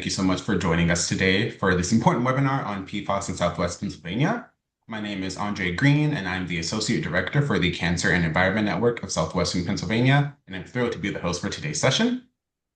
thank you so much for joining us today for this important webinar on PFAS in Southwest Pennsylvania. My name is Andre Green, and I'm the Associate Director for the Cancer and Environment Network of Southwestern Pennsylvania, and I'm thrilled to be the host for today's session.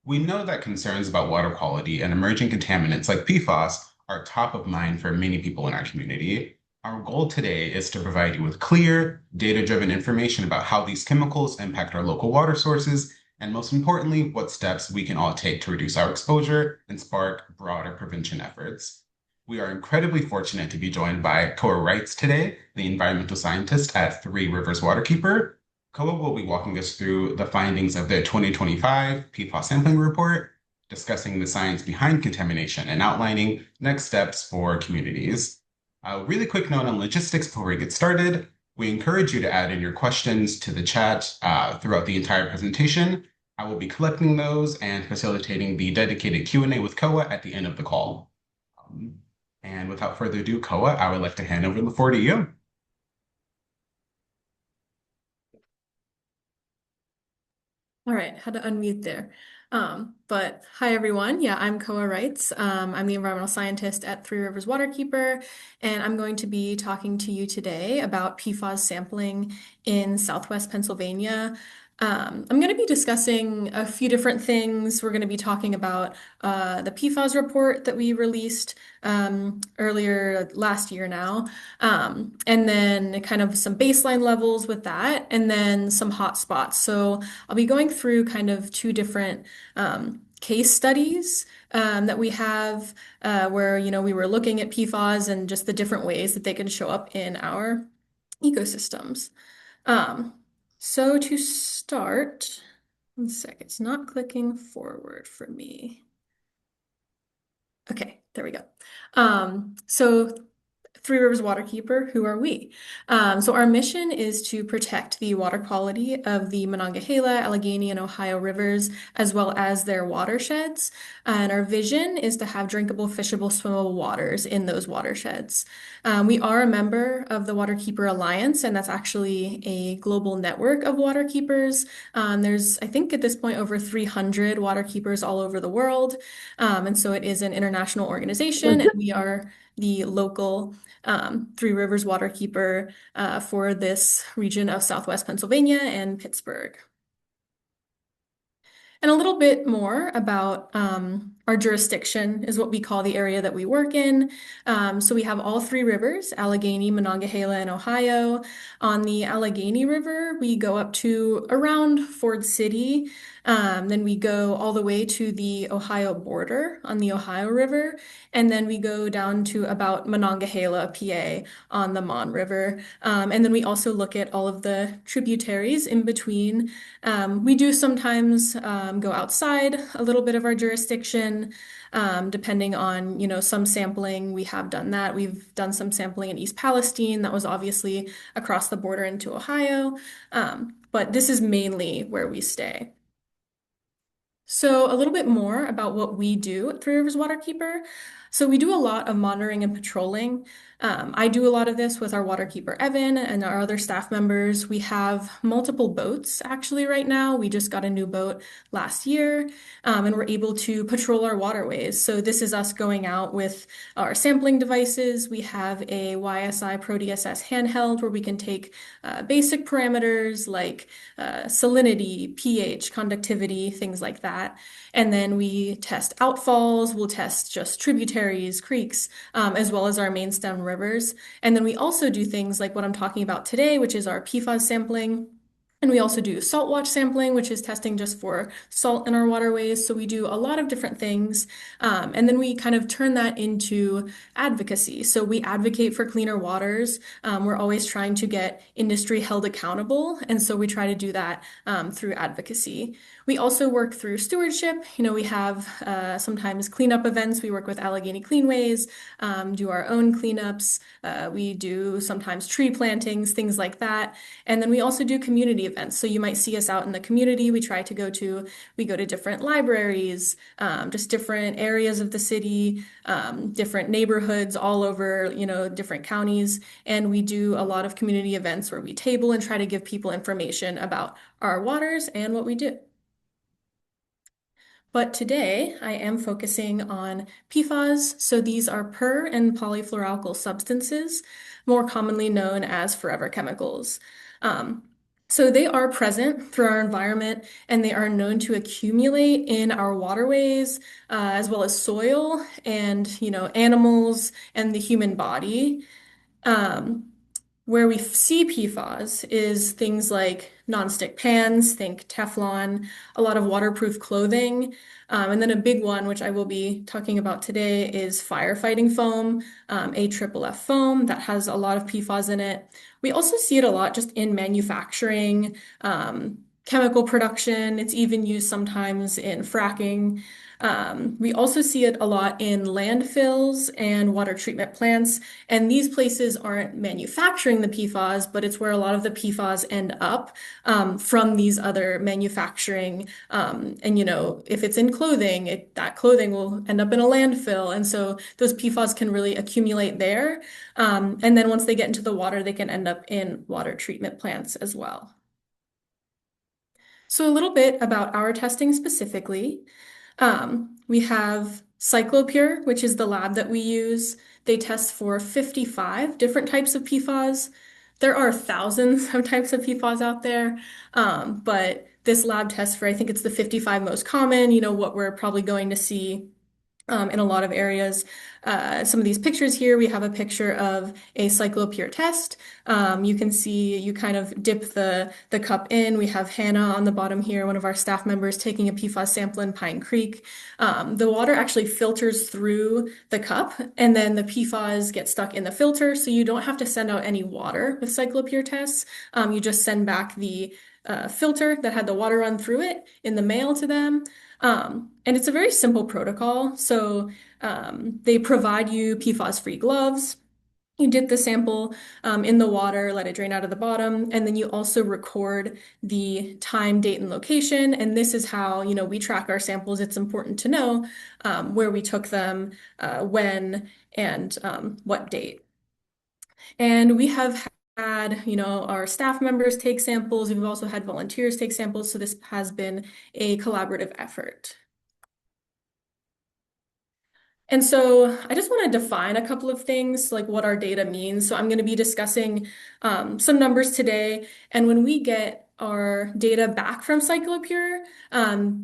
We know that concerns about water quality and emerging contaminants like PFAS are top of mind for many people in our community. Our goal today is to provide you with clear, data-driven information about how these chemicals impact our local water sources, and most importantly, what steps we can all take to reduce our exposure and spark broader prevention efforts. We are incredibly fortunate to be joined by Koa Wrights today, the environmental scientist at Three Rivers Waterkeeper. Koa will be walking us through the findings of their 2025 PFAS sampling report, discussing the science behind contamination and outlining next steps for communities. A really quick note on logistics before we get started. We encourage you to add in your questions to the chat throughout the entire presentation. I will be collecting those and facilitating the dedicated Q&A with Koa at the end of the call. And without further ado, Koa, I would like to hand over the floor to you. All right, had to unmute there. But hi everyone. Yeah, I'm Koa Wrights. I'm the environmental scientist at Three Rivers Waterkeeper, and I'm going to be talking to you today about PFAS sampling in Southwest Pennsylvania. I'm going to be discussing a few different things. We're going to be talking about the PFAS report that we released earlier last year now, and then kind of some baseline levels with that, and then some hot spots. So I'll be going through kind of two different case studies that we have where, we were looking at PFAS and just the different ways that they can show up in our ecosystems. So to start, one sec, it's not clicking forward for me. Okay, there we go. So Three Rivers Waterkeeper, who are we? So our mission is to protect the water quality of the Monongahela, Allegheny, and Ohio rivers, as well as their watersheds. And our vision is to have drinkable, fishable, swimmable waters in those watersheds. We are a member of the Waterkeeper Alliance, and that's actually a global network of waterkeepers. There's, I think at this point, over 300 waterkeepers all over the world. And so it is an international organization, and we are the local Three Rivers Waterkeeper for this region of Southwest Pennsylvania and Pittsburgh. And a little bit more about our jurisdiction is what we call the area that we work in. So we have all three rivers, Allegheny, Monongahela, and Ohio. On the Allegheny River, we go up to around Ford City. Then we go all the way to the Ohio border on the Ohio River. And then we go down to about Monongahela, PA on the Mon River. And then we also look at all of the tributaries in between. We do sometimes go outside a little bit of our jurisdiction, depending on, some sampling. We have done that. We've done some sampling in East Palestine. That was obviously across the border into Ohio. But this is mainly where we stay. So a little bit more about what we do at Three Rivers Waterkeeper. So we do a lot of monitoring and patrolling. I do a lot of this with our waterkeeper, Evan, and our other staff members. We have multiple boats actually right now. We just got a new boat last year, and we're able to patrol our waterways. So this is us going out with our sampling devices. We have a YSI Pro DSS handheld where we can take basic parameters like salinity, pH, conductivity, things like that. And then we test outfalls, we'll test just tributaries, creeks, as well as our main stem rivers. And then we also do things like what I'm talking about today, which is our PFAS sampling. And we also do salt watch sampling, which is testing just for salt in our waterways. So we do a lot of different things. And then we kind of turn that into advocacy. So we advocate for cleaner waters. We're always trying to get industry held accountable. And so we try to do that through advocacy. We also work through stewardship. We have sometimes cleanup events. We work with Allegheny Cleanways, do our own cleanups. We do sometimes tree plantings, things like that. And then we also do community events. So you might see us out in the community. We go to different libraries, just different areas of the city, different neighborhoods all over, different counties. And we do a lot of community events where we table and try to give people information about our waters and what we do. But today I am focusing on PFAS. So these are per and polyfluoroalkyl substances, more commonly known as forever chemicals. Um, so they are present through our environment and they are known to accumulate in our waterways, as well as soil and, animals and the human body. Um, where we see PFAS is things like nonstick pans, think Teflon, a lot of waterproof clothing. And then a big one, which I will be talking about today, is firefighting foam, AFFF foam that has a lot of PFAS in it. We also see it a lot just in manufacturing, chemical production. It's even used sometimes in fracking. We also see it a lot in landfills and water treatment plants. And these places aren't manufacturing the PFAS, but it's where a lot of the PFAS end up from these other manufacturing. And if it's in clothing, that clothing will end up in a landfill. And so those PFAS can really accumulate there. And then once they get into the water, they can end up in water treatment plants as well. So a little bit about our testing specifically. We have Cyclopure, which is the lab that we use. They test for 55 different types of PFAS. There are thousands of types of PFAS out there, but this lab tests for, I think it's the 55 most common, what we're probably going to see in a lot of areas. Some of these pictures here, we have a picture of a cyclopure test. You can see you kind of dip the cup in. We have Hannah on the bottom here, one of our staff members taking a PFAS sample in Pine Creek. The water actually filters through the cup and then the PFAS get stuck in the filter. So you don't have to send out any water with cyclopure tests. You just send back the filter that had the water run through it in the mail to them. And it's a very simple protocol. So they provide you PFAS-free gloves. You dip the sample in the water, let it drain out of the bottom, and then you also record the time, date, and location. And this is how, we track our samples. It's important to know where we took them, when, and what date. And we have had, our staff members take samples. We've also had volunteers take samples. So this has been a collaborative effort. And so I just want to define a couple of things, like what our data means. So I'm going to be discussing some numbers today. And when we get our data back from Cyclopure,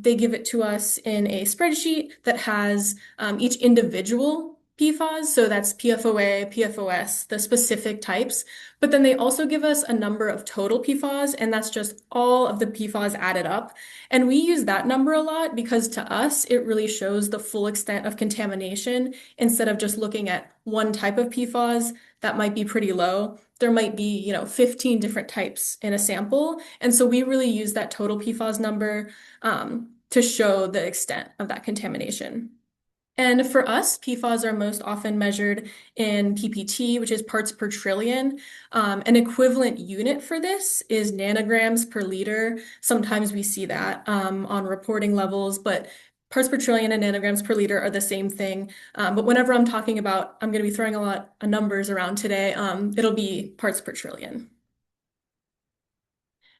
they give it to us in a spreadsheet that has each individual PFAS. So that's PFOA, PFOS, the specific types. But then they also give us a number of total PFAS, and that's just all of the PFAS added up. And we use that number a lot because to us, it really shows the full extent of contamination instead of just looking at one type of PFAS that might be pretty low. There might be, 15 different types in a sample. And so we really use that total PFAS number to show the extent of that contamination. And for us, PFAS are most often measured in PPT, which is parts per trillion. An equivalent unit for this is nanograms per liter. Sometimes we see that on reporting levels, but parts per trillion and nanograms per liter are the same thing. But whenever I'm talking about, I'm going to be throwing a lot of numbers around today, it'll be parts per trillion.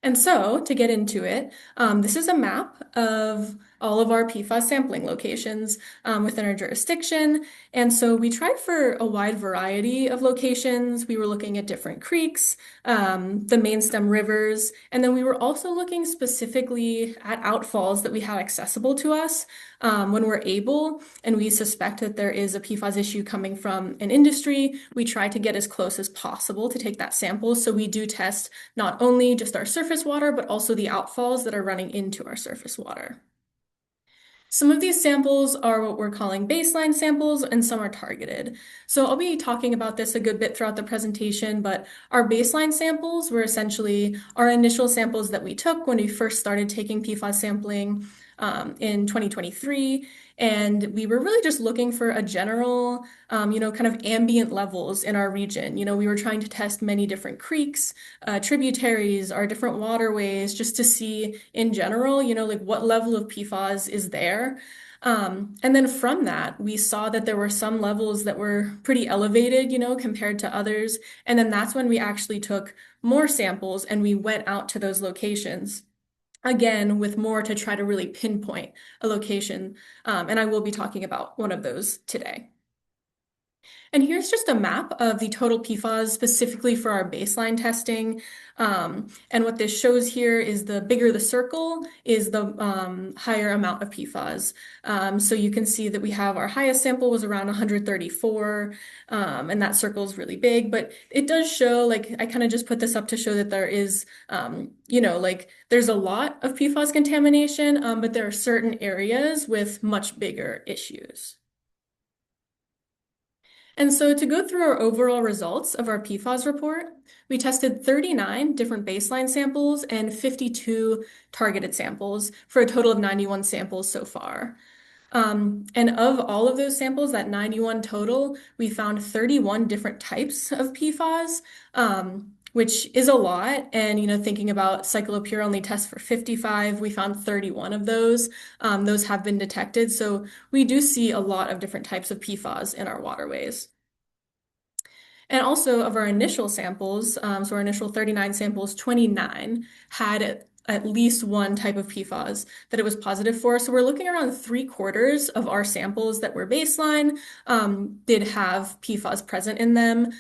And so, to get into it, this is a map of all of our PFAS sampling locations within our jurisdiction. And so we tried for a wide variety of locations. We were looking at different creeks, the main stem rivers, and then we were also looking specifically at outfalls that we had accessible to us when we're able, and we suspect that there is a PFAS issue coming from an industry. We try to get as close as possible to take that sample. So we do test not only just our surface water, but also the outfalls that are running into our surface water. Some of these samples are what we're calling baseline samples, and some are targeted. So I'll be talking about this a good bit throughout the presentation, but our baseline samples were essentially our initial samples that we took when we first started taking PFAS sampling in 2023. And we were really just looking for a general, kind of ambient levels in our region. We were trying to test many different creeks, tributaries, our different waterways, just to see in general, like what level of PFAS is there. And then from that, we saw that there were some levels that were pretty elevated, compared to others. And then that's when we actually took more samples and we went out to those locations. again, with more to try to really pinpoint a location. And I will be talking about one of those today. And here's just a map of the total PFAS specifically for our baseline testing. And what this shows here is the bigger the circle is the higher amount of PFAS. So you can see that we have our highest sample was around 134, and that circle is really big, but it does show, like, I kind of just put this up to show that there is, like there's a lot of PFAS contamination, but there are certain areas with much bigger issues. And so to go through our overall results of our PFAS report, we tested 39 different baseline samples and 52 targeted samples for a total of 91 samples so far. And of all of those samples, that 91 total, we found 31 different types of PFAS, which is a lot. And, thinking about cyclopure only tests for 55, we found 31 of those. Those have been detected. So we do see a lot of different types of PFAS in our waterways. And also of our initial samples, so our initial 39 samples, 29 had at least one type of PFAS that it was positive for. So we're looking around 3/4 of our samples that were baseline did have PFAS present in them.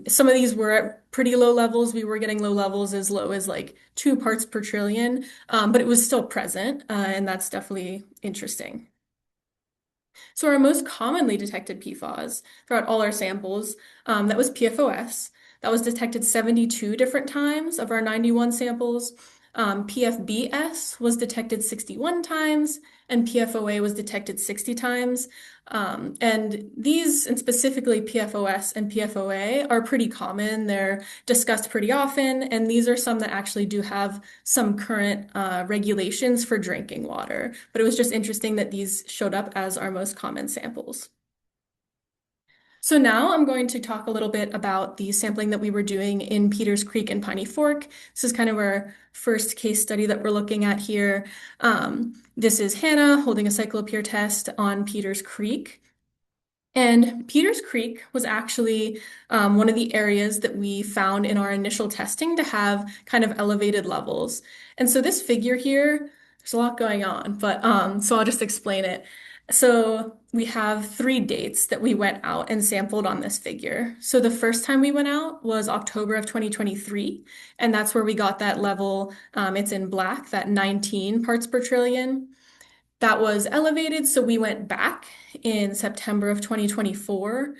Some of these were at pretty low levels. We were getting low levels as low as like 2 parts per trillion, but it was still present, and that's definitely interesting. So our most commonly detected PFAS throughout all our samples, that was PFOS. That was detected 72 different times of our 91 samples. PFBS was detected 61 times, and PFOA was detected 60 times. And these, and specifically PFOS and PFOA, are pretty common. They're discussed pretty often, and these are some that actually do have some current regulations for drinking water. But it was just interesting that these showed up as our most common samples. So now I'm going to talk a little bit about the sampling that we were doing in Peters Creek and Piney Fork. This is kind of our first case study that we're looking at here. This is Hannah holding a cyclopure test on Peters Creek. And Peters Creek was actually one of the areas that we found in our initial testing to have kind of elevated levels. And so this figure here, there's a lot going on, but so I'll just explain it. So we have 3 dates that we went out and sampled on this figure. So the first time we went out was October of 2023, and that's where we got that level. It's in black, that 19 parts per trillion. That was elevated, so we went back in September of 2024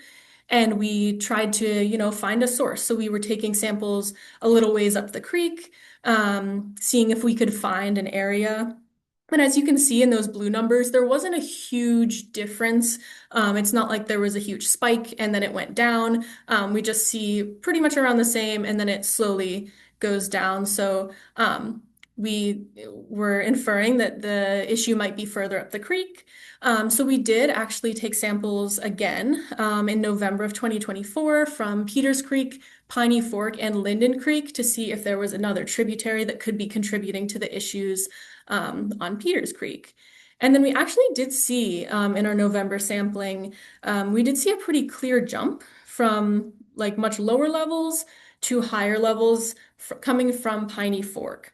and we tried to, find a source. So we were taking samples a little ways up the creek, seeing if we could find an area. And as you can see in those blue numbers, there wasn't a huge difference. It's not like there was a huge spike and then it went down. We just see pretty much around the same and then it slowly goes down. So we were inferring that the issue might be further up the creek. So we did actually take samples again in November of 2024 from Peters Creek, Piney Fork, and Linden Creek to see if there was another tributary that could be contributing to the issues on Peters Creek. And then we actually did see in our November sampling, we did see a pretty clear jump from like much lower levels to higher levels coming from Piney Fork.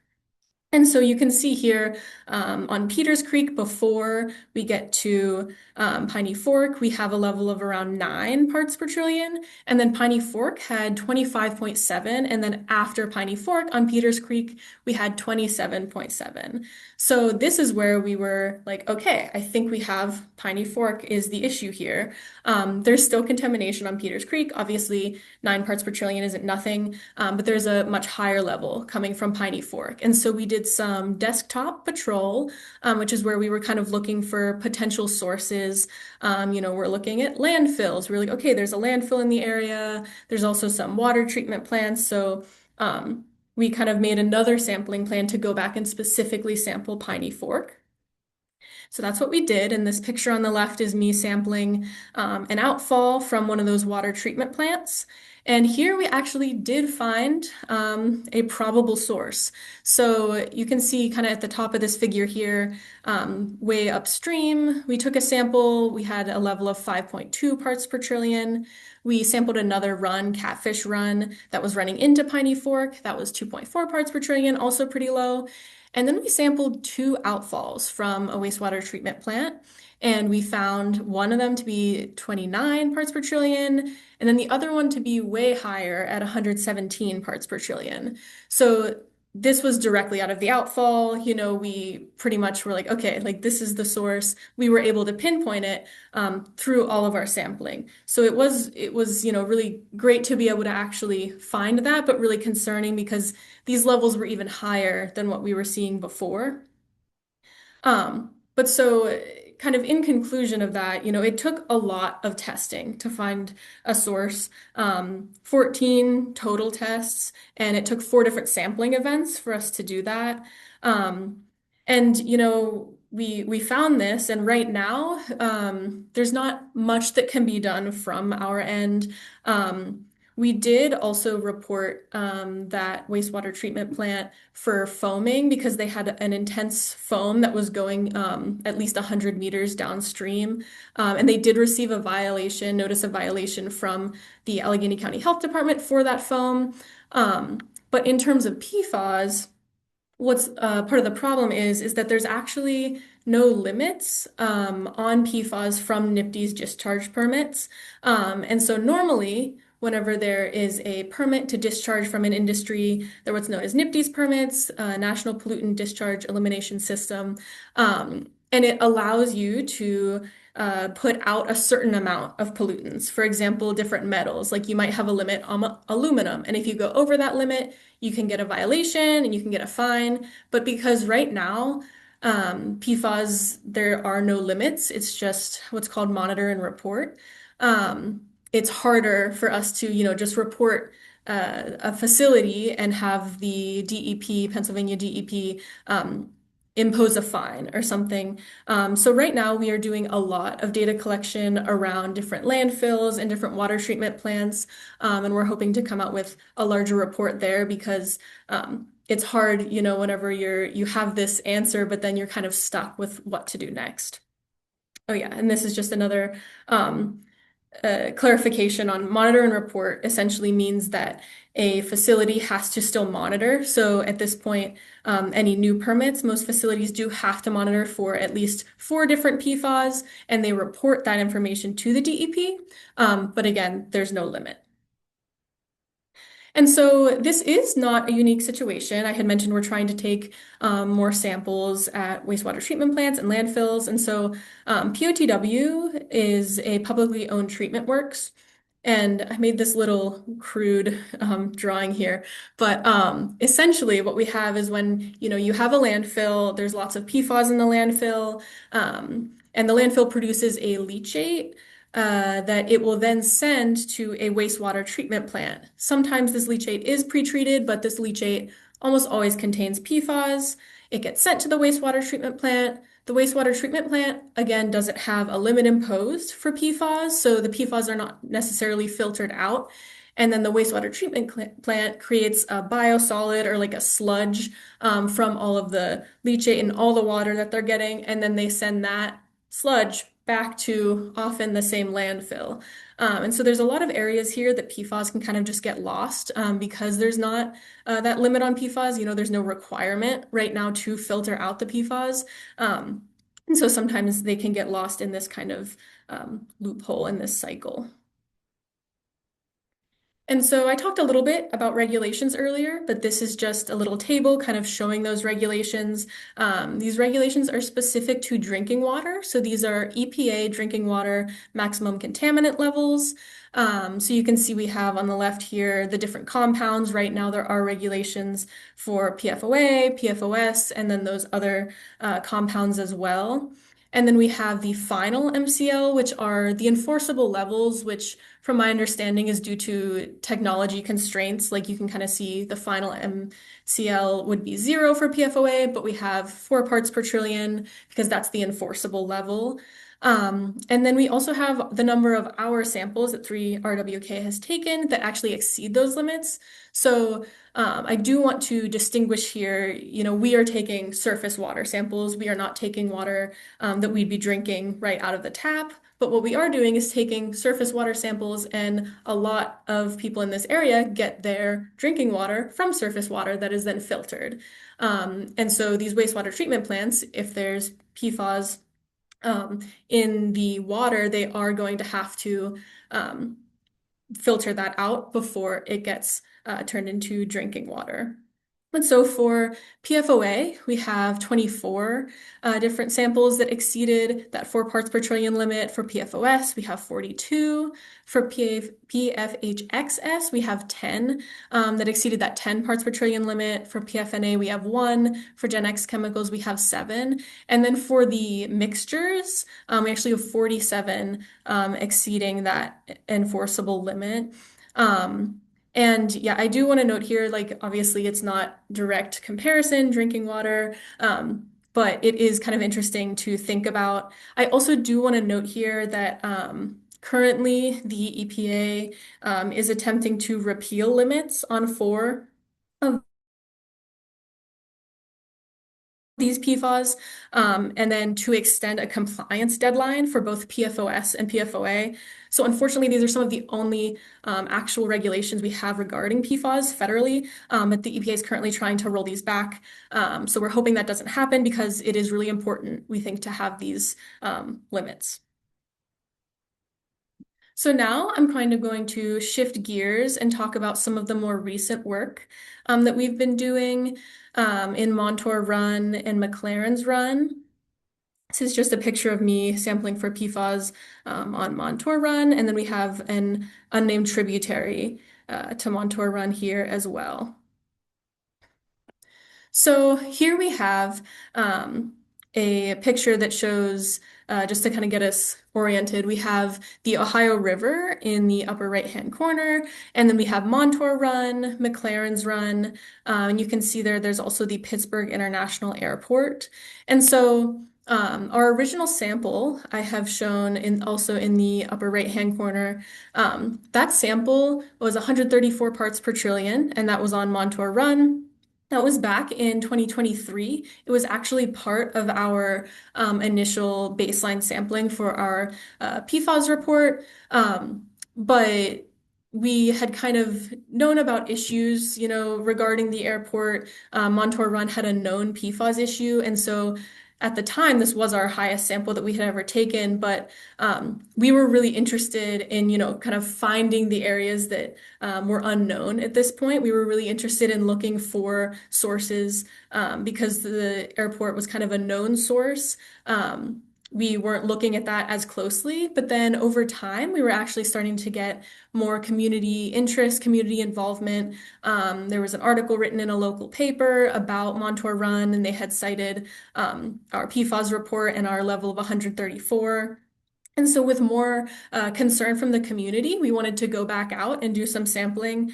And so you can see here on Peters Creek, before we get to Piney Fork, we have a level of around 9 parts per trillion. And then Piney Fork had 25.7. And then after Piney Fork on Peters Creek, we had 27.7. So this is where we were like, okay, I think we have Piney Fork is the issue here. There's still contamination on Peters Creek. Obviously, 9 parts per trillion isn't nothing, but there's a much higher level coming from Piney Fork. And so we did some desktop patrol, which is where we were kind of looking for potential sources. We're looking at landfills. We're like, okay, there's a landfill in the area. There's also some water treatment plants. So we kind of made another sampling plan to go back and specifically sample Piney Fork. So that's what we did. And this picture on the left is me sampling an outfall from one of those water treatment plants. And here we actually did find a probable source. So you can see kind of at the top of this figure here, way upstream, we took a sample. We had a level of 5.2 parts per trillion. We sampled another run, catfish run, that was running into Piney Fork. That was 2.4 parts per trillion, also pretty low. And then we sampled two outfalls from a wastewater treatment plant. And we found one of them to be 29 parts per trillion, and then the other one to be way higher at 117 parts per trillion. So this was directly out of the outfall. We pretty much were like, okay, like this is the source. We were able to pinpoint it through all of our sampling. So it was, really great to be able to actually find that, but really concerning because these levels were even higher than what we were seeing before. But so kind of in conclusion of that, it took a lot of testing to find a source, 14 total tests, and it took four different sampling events for us to do that. And we found this, and right now, there's not much that can be done from our end. We did also report that wastewater treatment plant for foaming because they had an intense foam that was going at least 100 meters downstream. And they did receive a violation, notice of violation from the Allegheny County Health Department for that foam. But in terms of PFAS, what's part of the problem is that there's actually no limits on PFAS from NIPD's discharge permits. And so normally, whenever there is a permit to discharge from an industry, they're what's known as NIPD's permits, National Pollutant Discharge Elimination System, and it allows you to put out a certain amount of pollutants. For example, different metals, like you might have a limit on aluminum, and if you go over that limit, you can get a violation and you can get a fine. But because right now, PFAS, there are no limits, it's just what's called monitor and report. It's harder for us to, just report a facility and have the DEP, Pennsylvania DEP, impose a fine or something. So right now we are doing a lot of data collection around different landfills and different water treatment plants, and we're hoping to come out with a larger report there because it's hard, whenever you have this answer, but then you're kind of stuck with what to do next. Oh yeah, and this is just another clarification on monitor and report essentially means that a facility has to still monitor. So at this point, any new permits, most facilities do have to monitor for at least four different PFAS, and they report that information to the DEP. But again, there's no limit. And so this is not a unique situation. I had mentioned we're trying to take more samples at wastewater treatment plants and landfills. And so POTW is a publicly owned treatment works. And I made this little crude drawing here. But essentially what we have is when, you have a landfill, there's lots of PFAS in the landfill, and the landfill produces a leachate that it will then send to a wastewater treatment plant. Sometimes this leachate is pre-treated, but this leachate almost always contains PFAS. It gets sent to the wastewater treatment plant. The wastewater treatment plant, again, doesn't have a limit imposed for PFAS, so the PFAS are not necessarily filtered out. And then the wastewater treatment plant creates a biosolid or like a sludge from all of the leachate and all the water that they're getting, and then they send that sludge back to often the same landfill. And so there's a lot of areas here that PFAS can kind of just get lost because there's not that limit on PFAS. There's no requirement right now to filter out the PFAS. And so sometimes they can get lost in this kind of loophole in this cycle. And so I talked a little bit about regulations earlier, but this is just a little table kind of showing those regulations. These regulations are specific to drinking water. So these are EPA drinking water maximum contaminant levels. So you can see we have on the left here the different compounds. Right now there are regulations for PFOA, PFOS, and then those other compounds as well. And then we have the final MCL, which are the enforceable levels, which from my understanding is due to technology constraints. Like you can kind of see the final MCL would be 0 for PFOA, but we have 4 parts per trillion because that's the enforceable level. And then we also have the number of our samples that 3RWK has taken that actually exceed those limits. So I do want to distinguish here, we are taking surface water samples. We are not taking water that we'd be drinking right out of the tap, But what we are doing is taking surface water samples, and a lot of people in this area get their drinking water from surface water that is then filtered. And so these wastewater treatment plants, if there's PFAS in the water, they are going to have to um, filter that out before it gets turned into drinking water. And so for PFOA, we have 24 different samples that exceeded that 4 parts per trillion limit. For PFOS, we have 42. For PFHXS, we have 10 that exceeded that 10 parts per trillion limit. For PFNA, we have 1. For Gen X chemicals, we have 7. And then for the mixtures, we actually have 47 exceeding that enforceable limit. And yeah, I do want to note here, like obviously it's not direct comparison, drinking water, but it is kind of interesting to think about. I also do want to note here that currently the EPA is attempting to repeal limits on 4 of these PFAS, and then to extend a compliance deadline for both PFOS and PFOA. So unfortunately, these are some of the only actual regulations we have regarding PFAS federally, but the EPA is currently trying to roll these back. So we're hoping that doesn't happen because it is really important, we think, to have these limits. So now I'm kind of going to shift gears and talk about some of the more recent work that we've been doing in Montour Run and McLaren's Run. This is just a picture of me sampling for PFAS on Montour Run, and then we have an unnamed tributary to Montour Run here as well. So here we have a picture that shows, just to kind of get us oriented, we have the Ohio River in the upper right-hand corner, and then we have Montour Run, McLaren's Run, and you can see there's also the Pittsburgh International Airport. And so our original sample I have shown also in the upper right-hand corner. That sample was 134 parts per trillion, and that was on Montour Run. That was back in 2023. It was actually part of our initial baseline sampling for our PFAS report. But we had kind of known about issues, regarding the airport. Montour Run had a known PFAS issue. And so at the time, this was our highest sample that we had ever taken. But we were really interested in, kind of finding the areas that were unknown at this point. We were really interested in looking for sources because the airport was kind of a known source. We weren't looking at that as closely, but then over time, we were actually starting to get more community interest, community involvement. There was an article written in a local paper about Montour Run, and they had cited our PFAS report and our level of 134. And so with more concern from the community, we wanted to go back out and do some sampling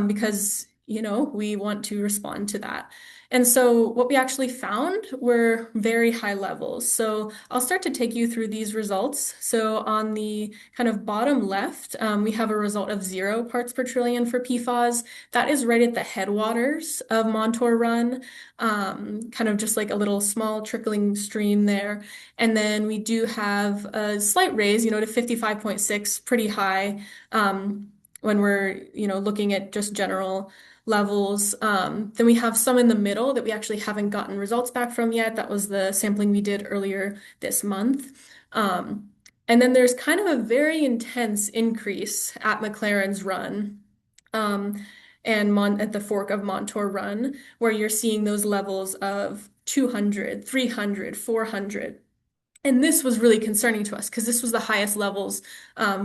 because, we want to respond to that. And so what we actually found were very high levels. So I'll start to take you through these results. So on the kind of bottom left, we have a result of 0 parts per trillion for PFAS. That is right at the headwaters of Montour Run, kind of just like a little small trickling stream there. And then we do have a slight raise, to 55.6, pretty high when we're, looking at just general levels. Then we have some in the middle that we actually haven't gotten results back from yet. That was the sampling we did earlier this month. And then there's kind of a very intense increase at McLaren's Run. And at the fork of Montour Run, where you're seeing those levels of 200, 300, 400. And this was really concerning to us because this was the highest levels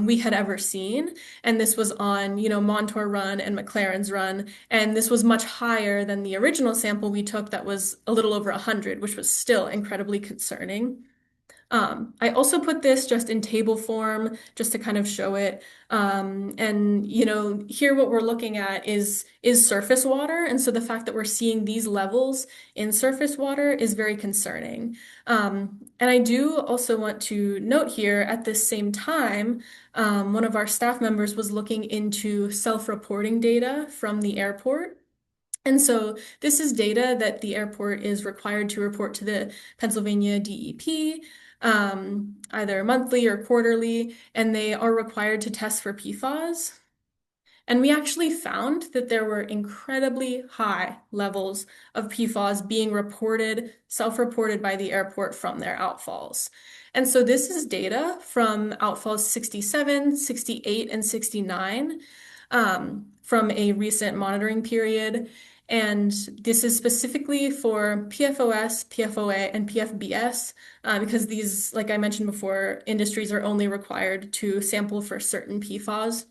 we had ever seen. And this was on, Montour Run and McLaren's Run. And this was much higher than the original sample we took that was a little over 100, which was still incredibly concerning. I also put this just in table form just to kind of show it. And here what we're looking at is surface water. And so the fact that we're seeing these levels in surface water is very concerning. And I do also want to note here at this same time, one of our staff members was looking into self-reporting data from the airport. And so this is data that the airport is required to report to the Pennsylvania DEP. either monthly or quarterly, and they are required to test for PFAS. And we actually found that there were incredibly high levels of PFAS being reported, self-reported by the airport from their outfalls. And so this is data from outfalls 67, 68, and 69 from a recent monitoring period. And this is specifically for PFOS, PFOA, and PFBS, because these, like I mentioned before, industries are only required to sample for certain PFAS.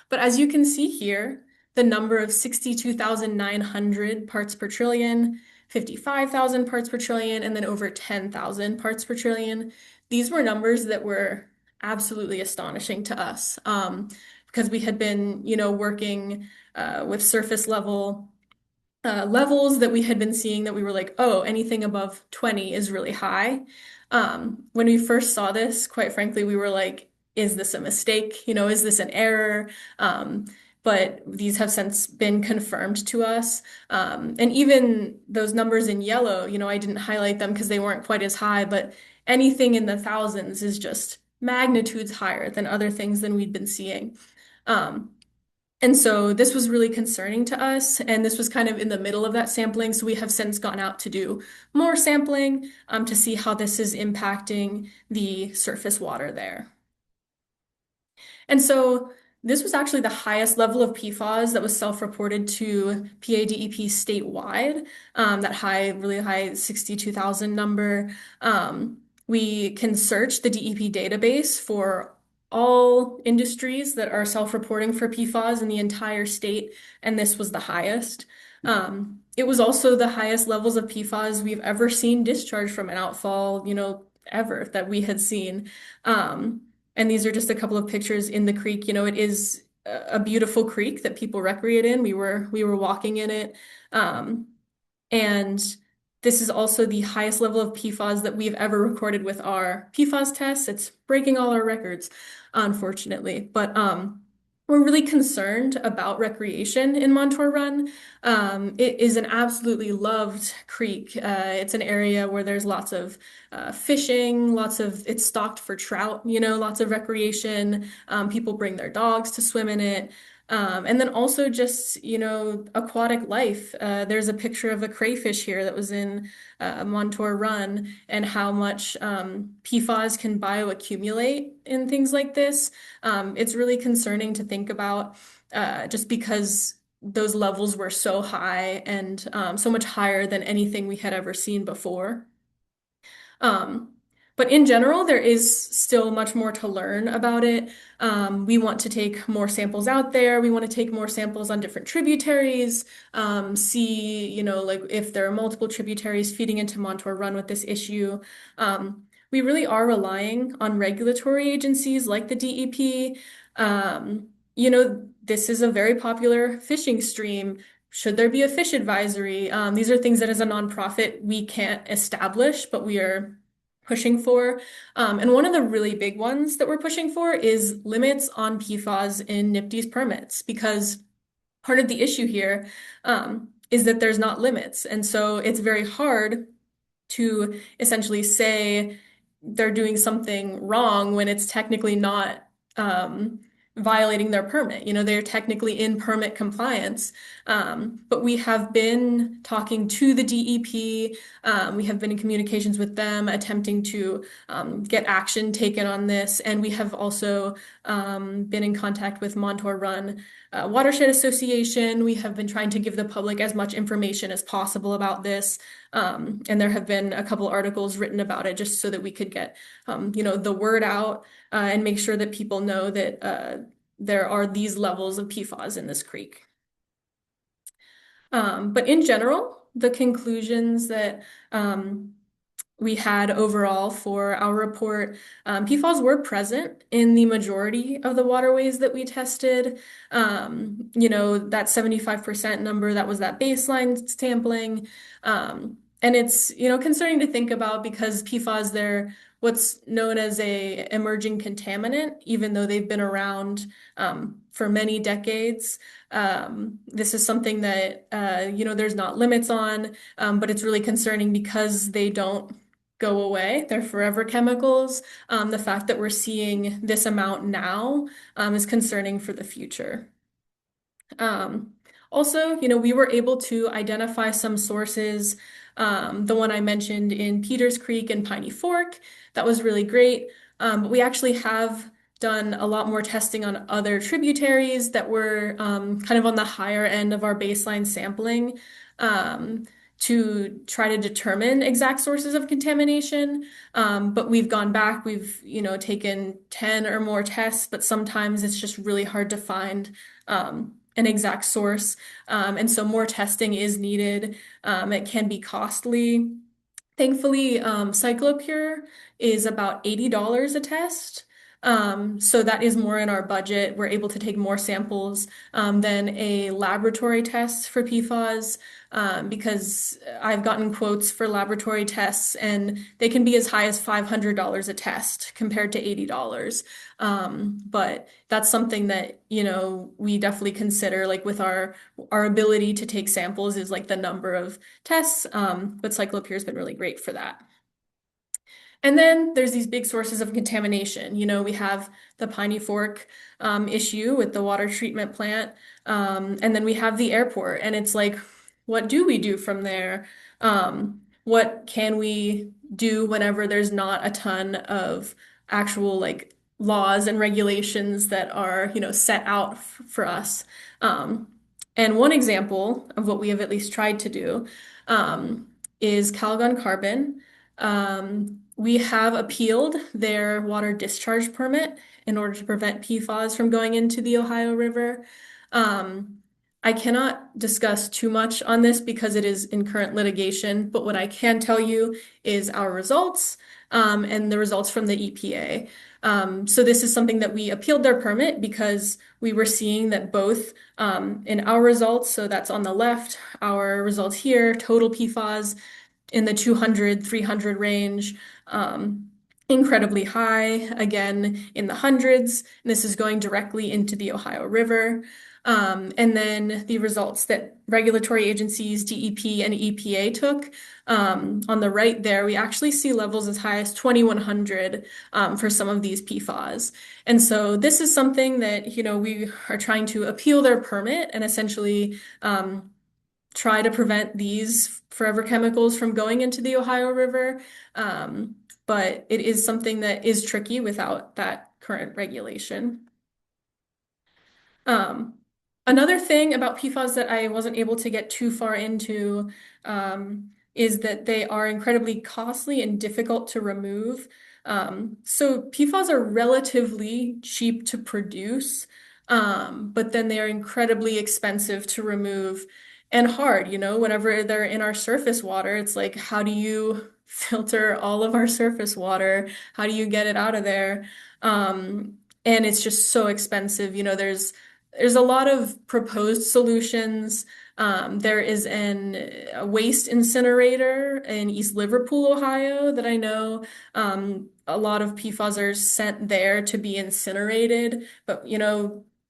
But as you can see here, the number of 62,900 parts per trillion, 55,000 parts per trillion, and then over 10,000 parts per trillion, these were numbers that were absolutely astonishing to us because we had been, working with surface level levels that we had been seeing that we were like, oh, anything above 20 is really high. When we first saw this, quite frankly, we were like, is this a mistake? Is this an error? But these have since been confirmed to us. And even those numbers in yellow, I didn't highlight them because they weren't quite as high, but anything in the thousands is just magnitudes higher than other things than we'd been seeing. Um, and so this was really concerning to us, and this was kind of in the middle of that sampling. So we have since gone out to do more sampling to see how this is impacting the surface water there. And so this was actually the highest level of PFAS that was self-reported to PADEP statewide, that high, really high 62,000 number. We can search the DEP database for all industries that are self-reporting for PFAS in the entire state, and this was the highest. It was also the highest levels of PFAS we've ever seen discharged from an outfall, ever that we had seen. And these are just a couple of pictures in the creek. It is a beautiful creek that people recreate in. We were walking in it. And this is also the highest level of PFAS that we've ever recorded with our PFAS tests. It's breaking all our records, unfortunately. But we're really concerned about recreation in Montour Run. It is an absolutely loved creek. It's an area where there's lots of fishing, it's stocked for trout, lots of recreation. People bring their dogs to swim in it. And then also just, aquatic life. There's a picture of a crayfish here that was in Montour Run and how much PFAS can bioaccumulate in things like this. It's really concerning to think about just because those levels were so high and so much higher than anything we had ever seen before. Um, but in general, there is still much more to learn about it. We want to take more samples out there. We want to take more samples on different tributaries, see, like if there are multiple tributaries feeding into Montour Run with this issue. We really are relying on regulatory agencies like the DEP. This is a very popular fishing stream. Should there be a fish advisory? These are things that as a nonprofit we can't establish, but we are pushing for. And one of the really big ones that we're pushing for is limits on PFAS in NPDES permits, because part of the issue here is that there's not limits. And so it's very hard to essentially say they're doing something wrong when it's technically not violating their permit. They're technically in permit compliance. But we have been talking to the DEP. We have been in communications with them, attempting to get action taken on this. And we have also been in contact with Montour Run Watershed Association. We have been trying to give the public as much information as possible about this. And there have been a couple articles written about it just so that we could get, the word out and make sure that people know that there are these levels of PFAS in this creek. But in general, the conclusions that we had overall for our report, PFAS were present in the majority of the waterways that we tested. That 75% number, that was that baseline sampling. And it's, concerning to think about because PFAS, they're what's known as a emerging contaminant, even though they've been around for many decades. This is something that, there's not limits on, but it's really concerning because they don't go away. They're forever chemicals. The fact that we're seeing this amount now, is concerning for the future. Um, Also, we were able to identify some sources. The one I mentioned in Peters Creek and Piney Fork, that was really great. But we actually have done a lot more testing on other tributaries that were kind of on the higher end of our baseline sampling, um, to try to determine exact sources of contamination. But we've gone back, we've, taken 10 or more tests, but sometimes it's just really hard to find an exact source. And so more testing is needed. It can be costly. Thankfully, Cyclopure is about $80 a test. So that is more in our budget. We're able to take more samples than a laboratory test for PFAS, because I've gotten quotes for laboratory tests and they can be as high as $500 a test compared to $80. But that's something that, we definitely consider, like with our ability to take samples is like the number of tests. But Cyclopure has been really great for that. And then there's these big sources of contamination. We have the Piney Fork issue with the water treatment plant. And then we have the airport. And it's like, what do we do from there? What can we do whenever there's not a ton of actual like laws and regulations that are, set out for us? Um, and one example of what we have at least tried to do is Calgon Carbon. We have appealed their water discharge permit in order to prevent PFAS from going into the Ohio River. Um, I cannot discuss too much on this because it is in current litigation, but what I can tell you is our results, and the results from the EPA. So this is something that we appealed their permit because we were seeing that both, in our results, so that's on the left, our results here, total PFAS in the 200, 300 range, incredibly high, again in the hundreds. And this is going directly into the Ohio River. And then the results that regulatory agencies, DEP and EPA took, on the right there, we actually see levels as high as 2100 for some of these PFAS. And so this is something that, we are trying to appeal their permit and essentially try to prevent these forever chemicals from going into the Ohio River. But it is something that is tricky without that current regulation. Um, Another thing about PFAS that I wasn't able to get too far into, is that they are incredibly costly and difficult to remove. So PFAS are relatively cheap to produce, but then they are incredibly expensive to remove and hard. Whenever they're in our surface water, it's like, how do you filter all of our surface water? How do you get it out of there? And it's just so expensive. There's a lot of proposed solutions. There is a waste incinerator in East Liverpool, Ohio, that I know. A lot of PFAS are sent there to be incinerated, but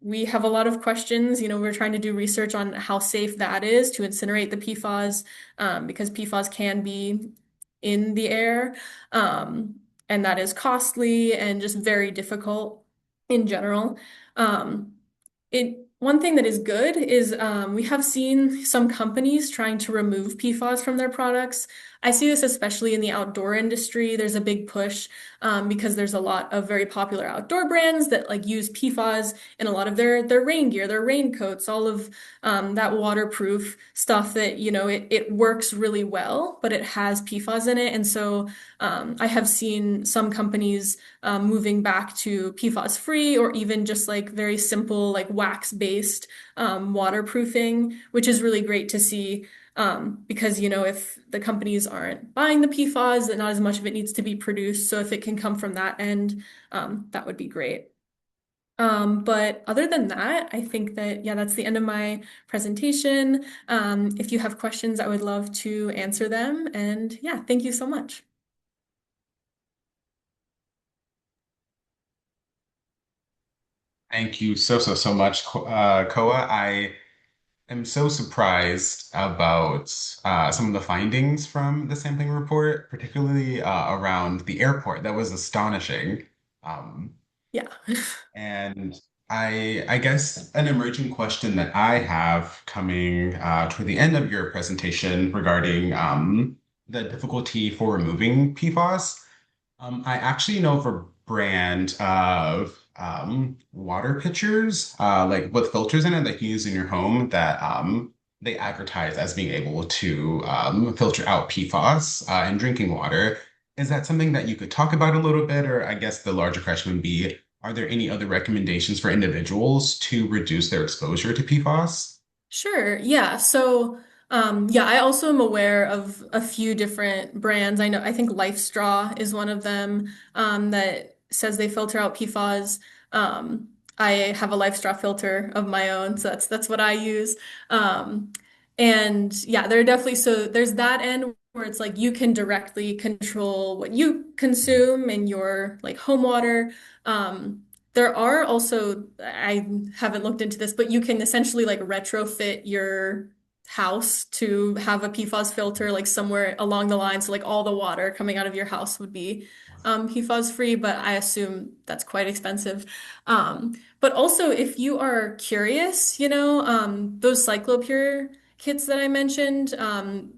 we have a lot of questions. We're trying to do research on how safe that is to incinerate the PFAS, because PFAS can be in the air, and that is costly and just very difficult in general. Um, One thing that is good is, we have seen some companies trying to remove PFAS from their products. I see this especially in the outdoor industry. There's a big push, because there's a lot of very popular outdoor brands that like use PFAS in a lot of their rain gear, their raincoats, all of that waterproof stuff that it works really well, but it has PFAS in it, and so I have seen some companies moving back to PFAS free or even just like very simple like wax based waterproofing, which is really great to see, because if the companies aren't buying the PFAS, then not as much of it needs to be produced. So if it can come from that end, that would be great. But other than that, I think that, yeah, that's the end of my presentation. If you have questions, I would love to answer them. And yeah, thank you so much. Thank you so much, Koa. am so surprised about some of the findings from the sampling report, particularly around the airport. That was astonishing. Um, Yeah. and I guess an emerging question that I have coming toward the end of your presentation regarding the difficulty for removing PFAS. I actually know of a brand of water pitchers, like with filters in it that you use in your home that they advertise as being able to filter out PFAS in drinking water. Is that something that you could talk about a little bit? Or I guess the larger question would be, are there any other recommendations for individuals to reduce their exposure to PFAS? Sure. Yeah. So, yeah, I also am aware of a few different brands. I think Life Straw is one of them, that says they filter out PFAS. I have a Life Straw filter of my own, so that's what I use. Um, and yeah, there are definitely, so there's that end where it's like you can directly control what you consume in your like home water. There are also, I haven't looked into this, but you can essentially like retrofit your house to have a PFAS filter like somewhere along the line. So like all the water coming out of your house would be PFAS free, but I assume that's quite expensive. But also if you are curious, those cyclopure kits that I mentioned,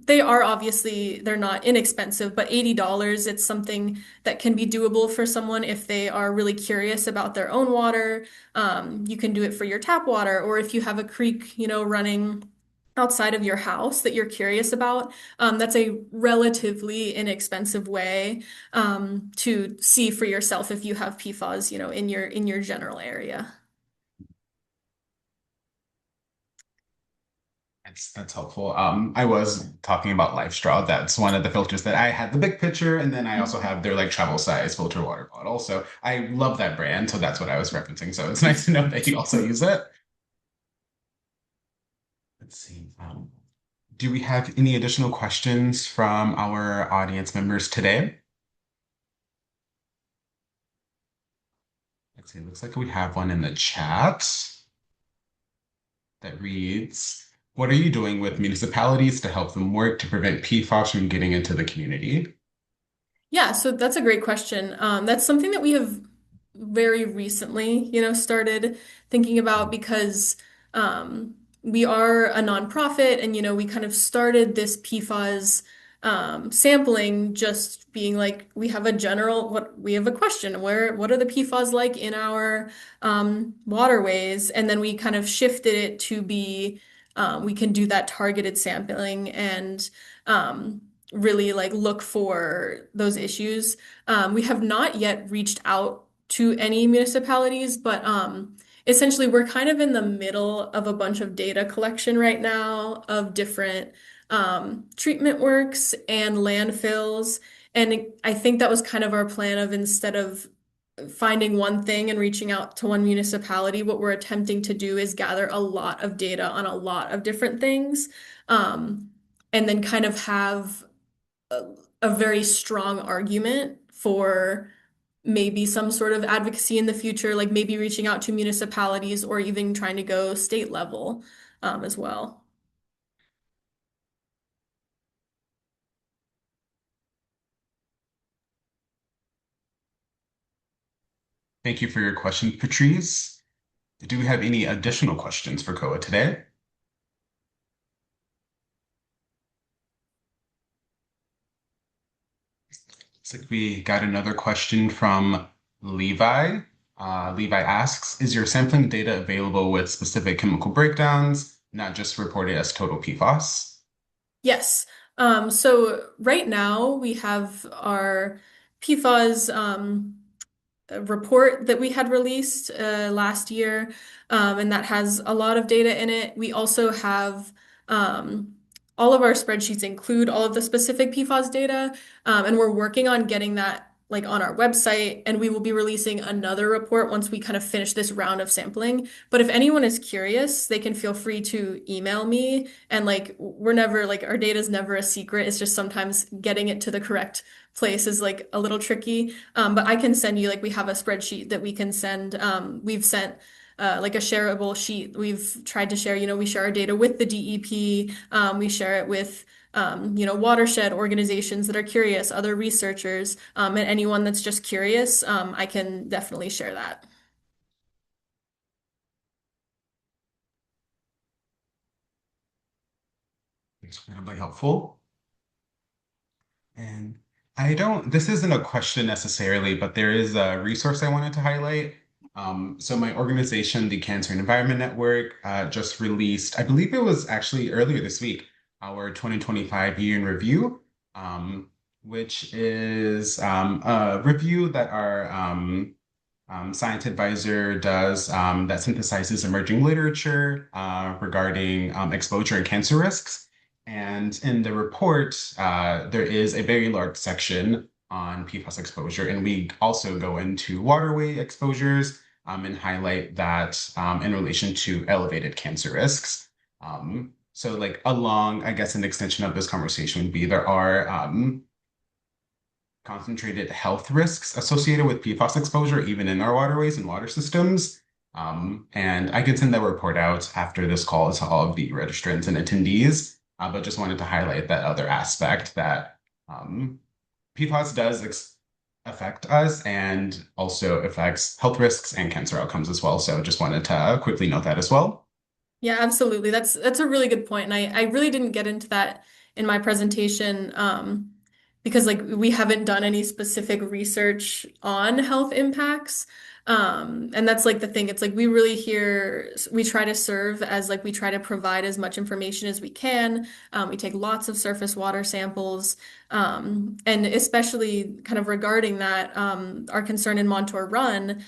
they are obviously they're not inexpensive, but $80, it's something that can be doable for someone if they are really curious about their own water. You can do it for your tap water, or if you have a creek, running outside of your house that you're curious about. That's a relatively inexpensive way to see for yourself if you have PFAS, in your general area. That's helpful. I was talking about LifeStraw. That's one of the filters that I had the big picture, and then I also have their like travel size filter water bottle. So I love that brand, so that's what I was referencing. So it's nice to know that you also use it. Let's see. Do we have any additional questions from our audience members today? Let's see. It looks like we have one in the chat that reads, "What are you doing with municipalities to help them work to prevent PFAS from getting into the community?" Yeah, so that's a great question. That's something that we have very recently, started thinking about because we are a nonprofit and, we kind of started this PFAS sampling just being like, we have a question, what are the PFAS like in our waterways? And then we kind of shifted it to be, we can do that targeted sampling and really like look for those issues. We have not yet reached out to any municipalities, but essentially we're kind of in the middle of a bunch of data collection right now of different treatment works and landfills. And I think that was kind of our plan of instead of finding one thing and reaching out to one municipality, what we're attempting to do is gather a lot of data on a lot of different things. Um, and then kind of have a very strong argument for maybe some sort of advocacy in the future, like maybe reaching out to municipalities or even trying to go state level as well. Thank you for your question, Patrice. Do we have any additional questions for Koa today? Looks like we got another question from Levi. Levi asks, is your sampling data available with specific chemical breakdowns, not just reported as total PFAS? Yes. So right now we have our PFAS report that we had released last year, and that has a lot of data in it. We also have um, all of our spreadsheets include all of the specific PFAS data, and we're working on getting that like on our website, and we will be releasing another report once we kind of finish this round of sampling. But if anyone is curious, they can feel free to email me, and like we're never like our data is never a secret. It's just sometimes getting it to the correct place is like a little tricky. But I can send you, like, we have a spreadsheet that we can send. We've sent like a shareable sheet. We've tried to share, we share our data with the DEP. We share it with watershed organizations that are curious, other researchers, and anyone that's just curious. I can definitely share that. Incredibly helpful. And this isn't a question necessarily, but there is a resource I wanted to highlight. So my organization, the Cancer and Environment Network, just released, I believe it was actually earlier this week, our 2025 Year in Review, which is a review that our science advisor does that synthesizes emerging literature regarding exposure and cancer risks. And in the report, there is a very large section on PFAS exposure, and we also go into waterway exposures and highlight that in relation to elevated cancer risks. So, like along, I guess, an extension of this conversation would be there are concentrated health risks associated with PFAS exposure, even in our waterways and water systems. And I can send that report out after this call to all of the registrants and attendees, but just wanted to highlight that other aspect that PFAS does affect us and also affects health risks and cancer outcomes as well. So just wanted to quickly note that as well. Yeah, absolutely. That's a really good point. And I really didn't get into that in my presentation because like we haven't done any specific research on health impacts. And that's like the thing. It's like we try to serve as like we try to provide as much information as we can. We take lots of surface water samples. And especially kind of regarding that, our concern in Montour Run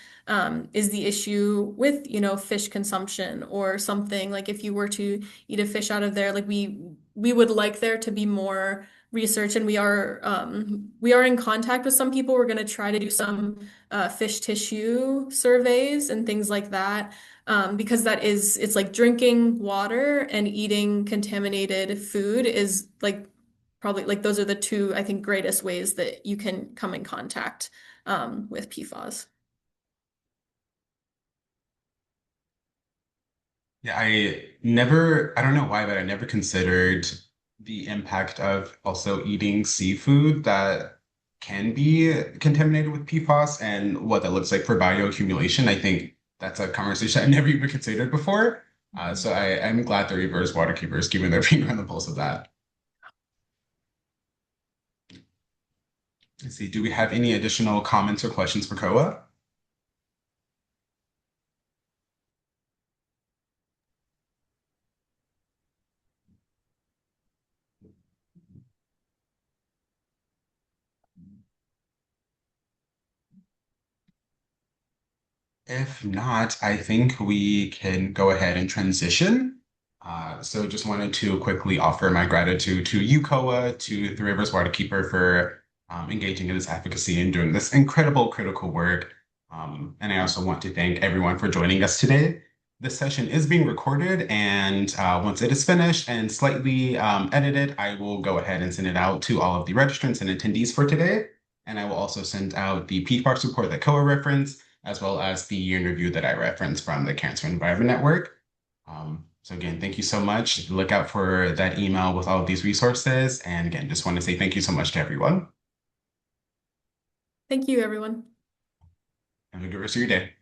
is the issue with, fish consumption or something. Like if you were to eat a fish out of there, like we would like there to be more research, and we are in contact with some people. We're going to try to do some fish tissue surveys and things like that. Because it's like drinking water and eating contaminated food is like probably like those are the two, I think, greatest ways that you can come in contact with PFAS. Yeah, I don't know why, but I never considered the impact of also eating seafood that can be contaminated with PFAS and what that looks like for bioaccumulation. I think that's a conversation I've never even considered before. So I'm glad the reverse waterkeeper is keeping their finger on the pulse of that. Let's see, do we have any additional comments or questions for Koa? If not, I think we can go ahead and transition. So just wanted to quickly offer my gratitude to you, Koa, to the Rivers Waterkeeper for engaging in this advocacy and doing this incredible critical work. And I also want to thank everyone for joining us today. This session is being recorded, and once it is finished and slightly edited, I will go ahead and send it out to all of the registrants and attendees for today. And I will also send out the PFAS report that Koa referenced as well as the year in review that I referenced from the Cancer Environment Network. So again, thank you so much. Look out for that email with all of these resources. And again, just want to say thank you so much to everyone. Thank you, everyone. Have a good rest of your day.